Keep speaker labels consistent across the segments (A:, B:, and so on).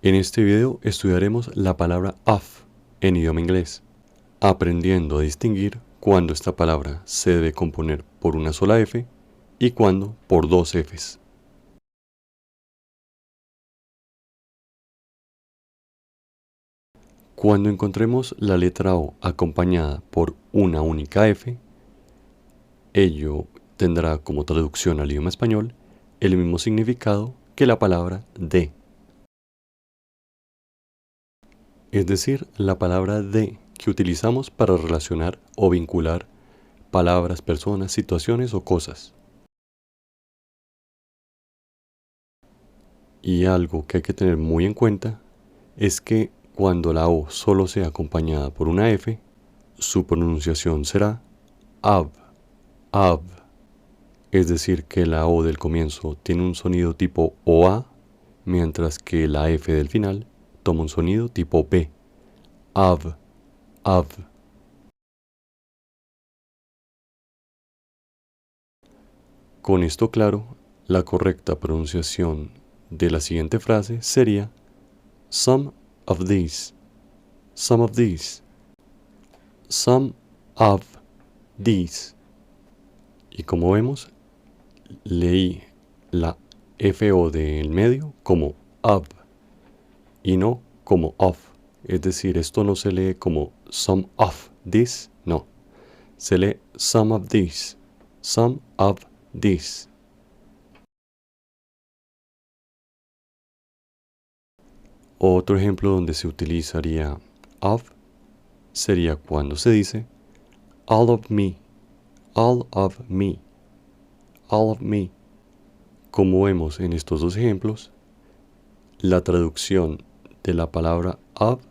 A: En este video estudiaremos la palabra of en idioma inglés, aprendiendo a distinguir cuándo esta palabra se debe componer por una sola F y cuándo por dos Fs. Cuando encontremos la letra O acompañada por una única F, ello tendrá como traducción al idioma español el mismo significado que la palabra de. Es decir, la palabra de que utilizamos para relacionar o vincular palabras, personas, situaciones o cosas. Y algo que hay que tener muy en cuenta es que cuando la O solo sea acompañada por una F, su pronunciación será av, av. Es decir, que la O del comienzo tiene un sonido tipo OA, mientras que la F del final toma un sonido tipo B, av, av. Con esto claro, la correcta pronunciación de la siguiente frase sería some of these, some of these, some of these. Y como vemos, leí la FO del medio como of y no como of. Es decir, esto no se lee como some of this, no. Se lee some of these, some of these. Otro ejemplo donde se utilizaría of sería cuando se dice all of me, all of me, all of me. Como vemos en estos dos ejemplos, la traducción de la palabra of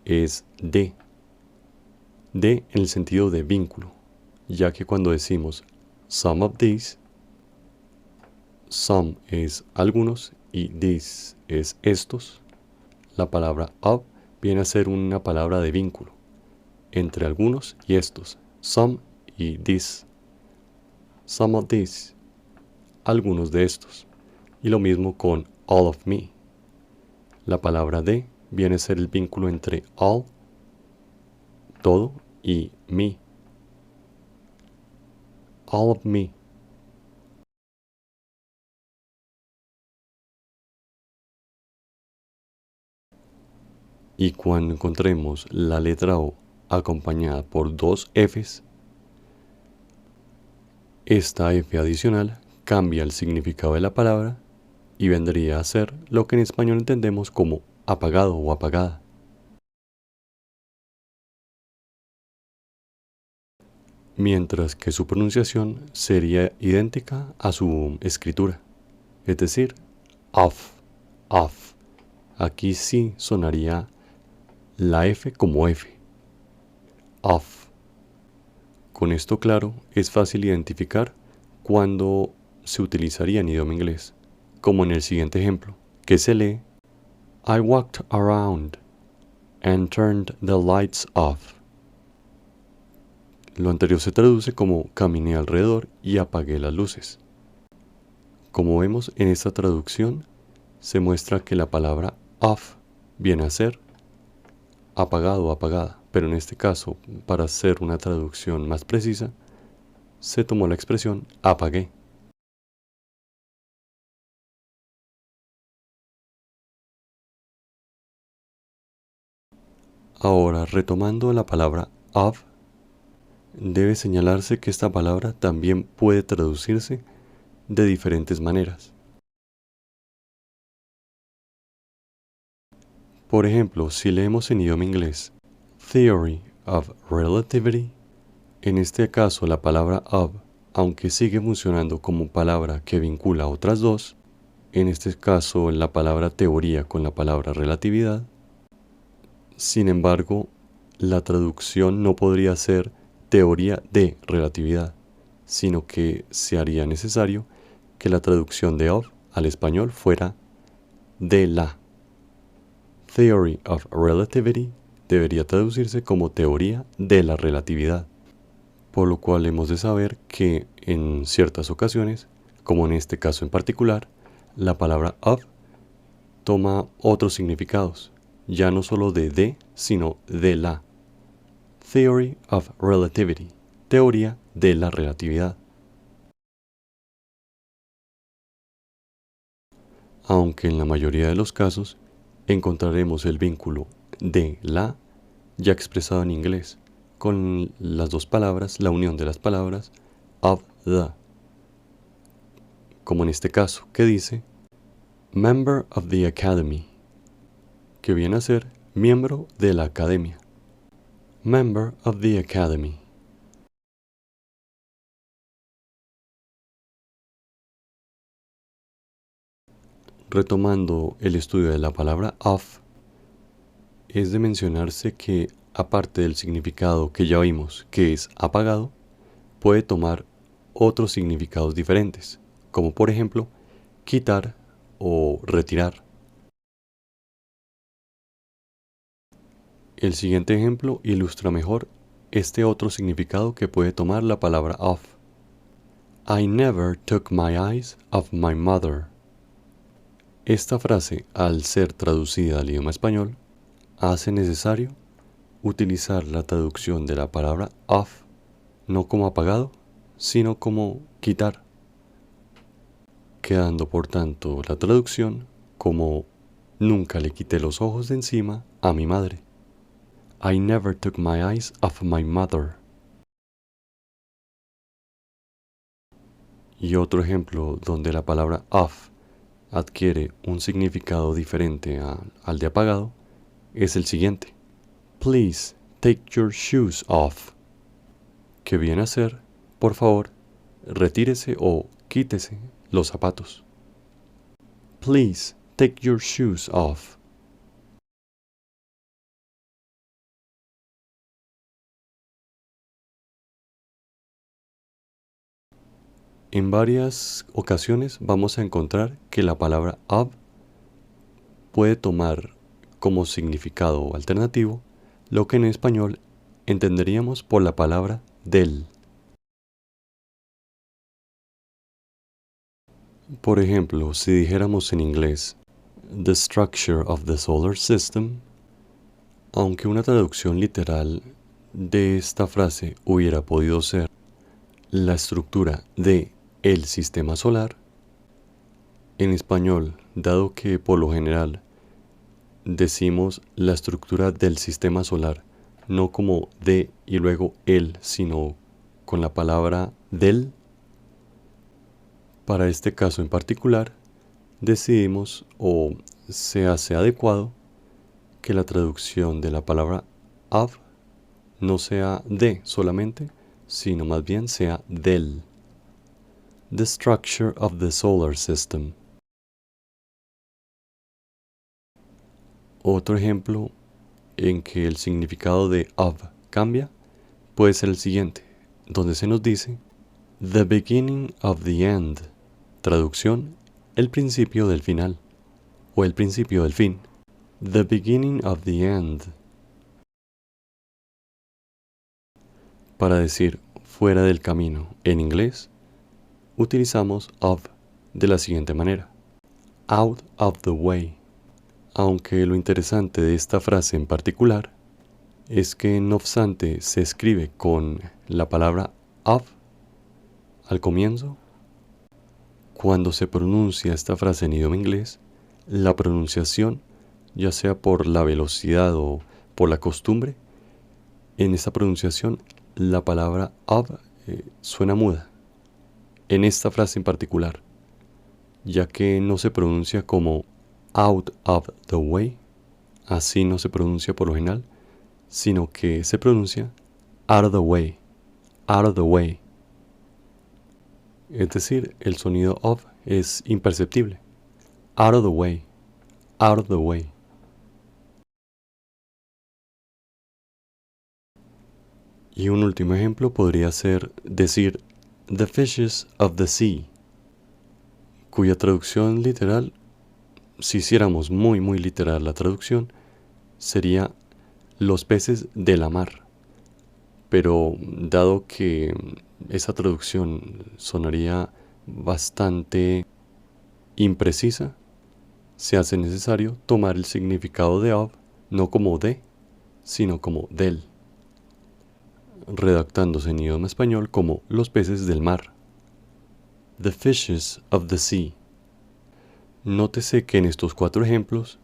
A: es de en el sentido de vínculo, ya que cuando decimos some of these, some es algunos y these es estos, la palabra of viene a ser una palabra de vínculo entre algunos y estos, some y these, some of these, algunos de estos. Y lo mismo con all of me. La palabra de viene a ser el vínculo entre all, todo, y me, all of me. Y cuando encontremos la letra O acompañada por dos Fs, esta F adicional cambia el significado de la palabra y vendría a ser lo que en español entendemos como apagado o apagada. Mientras que su pronunciación sería idéntica a su escritura, es decir, off, off. Aquí sí sonaría la F como F, off. Con esto claro, es fácil identificar cuándo se utilizaría en idioma inglés, como en el siguiente ejemplo, que se lee I walked around and turned the lights off. Lo anterior se traduce como caminé alrededor y apagué las luces. Como vemos en esta traducción, se muestra que la palabra off viene a ser apagado o apagada, pero en este caso, para hacer una traducción más precisa, se tomó la expresión apagué. Ahora, retomando la palabra of, debe señalarse que esta palabra también puede traducirse de diferentes maneras. Por ejemplo, si leemos en idioma inglés Theory of Relativity, en este caso la palabra of, aunque sigue funcionando como palabra que vincula a otras dos, en este caso la palabra teoría con la palabra relatividad, sin embargo, la traducción no podría ser teoría de relatividad, sino que se haría necesario que la traducción de of al español fuera de la. Theory of Relativity debería traducirse como teoría de la relatividad, por lo cual hemos de saber que en ciertas ocasiones, como en este caso en particular, la palabra of toma otros significados, ya no solo de, sino de la. Theory of Relativity, teoría de la relatividad. Aunque en la mayoría de los casos encontraremos el vínculo de la ya expresado en inglés, con las dos palabras, la unión de las palabras of the, como en este caso, que dice Member of the Academy, que viene a ser miembro de la academia. Member of the Academy. Retomando el estudio de la palabra of, es de mencionarse que, aparte del significado que ya vimos, que es apagado, puede tomar otros significados diferentes, como por ejemplo, quitar o retirar. El siguiente ejemplo ilustra mejor este otro significado que puede tomar la palabra off. I never took my eyes off my mother. Esta frase, al ser traducida al idioma español, hace necesario utilizar la traducción de la palabra off, no como apagado, sino como quitar, quedando por tanto la traducción como nunca le quité los ojos de encima a mi madre. I never took my eyes off my mother. Y otro ejemplo donde la palabra off adquiere un significado diferente al de apagado es el siguiente. Please take your shoes off. Que viene a ser, por favor, retírese o quítese los zapatos. Please take your shoes off. En varias ocasiones vamos a encontrar que la palabra of puede tomar como significado alternativo lo que en español entenderíamos por la palabra del. Por ejemplo, si dijéramos en inglés The structure of the solar system, aunque una traducción literal de esta frase hubiera podido ser la estructura de el sistema solar, en español, dado que por lo general decimos la estructura del sistema solar, no como de y luego el, sino con la palabra del, para este caso en particular, decidimos o se hace adecuado que la traducción de la palabra of no sea de solamente, sino más bien sea del. The structure of the solar system. Otro ejemplo en que el significado de of cambia puede ser el siguiente, donde se nos dice the beginning of the end. Traducción, el principio del final o el principio del fin. The beginning of the end. Para decir fuera del camino en inglés, utilizamos of de la siguiente manera. Out of the way. Aunque lo interesante de esta frase en particular es que no obstante se escribe con la palabra of al comienzo, cuando se pronuncia esta frase en idioma inglés, la pronunciación, ya sea por la velocidad o por la costumbre, en esta pronunciación la palabra of suena muda, en esta frase en particular, ya que no se pronuncia como out of the way, así no se pronuncia por lo general, sino que se pronuncia out of the way, out of the way. Es decir, el sonido of es imperceptible. Out of the way, out of the way. Y un último ejemplo podría ser decir the fishes of the sea, cuya traducción literal, si hiciéramos muy literal la traducción, sería los peces de la mar. Pero dado que esa traducción sonaría bastante imprecisa, se hace necesario tomar el significado de of no como de, sino como del, redactándose en idioma español como los peces del mar. The fishes of the sea. Nótese que en estos 4 ejemplos,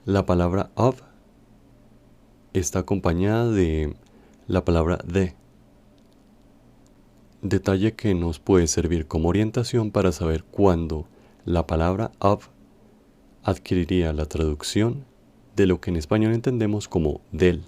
A: la palabra of está acompañada de la palabra de. Detalle que nos puede servir como orientación para saber cuándo la palabra of adquiriría la traducción de lo que en español entendemos como del.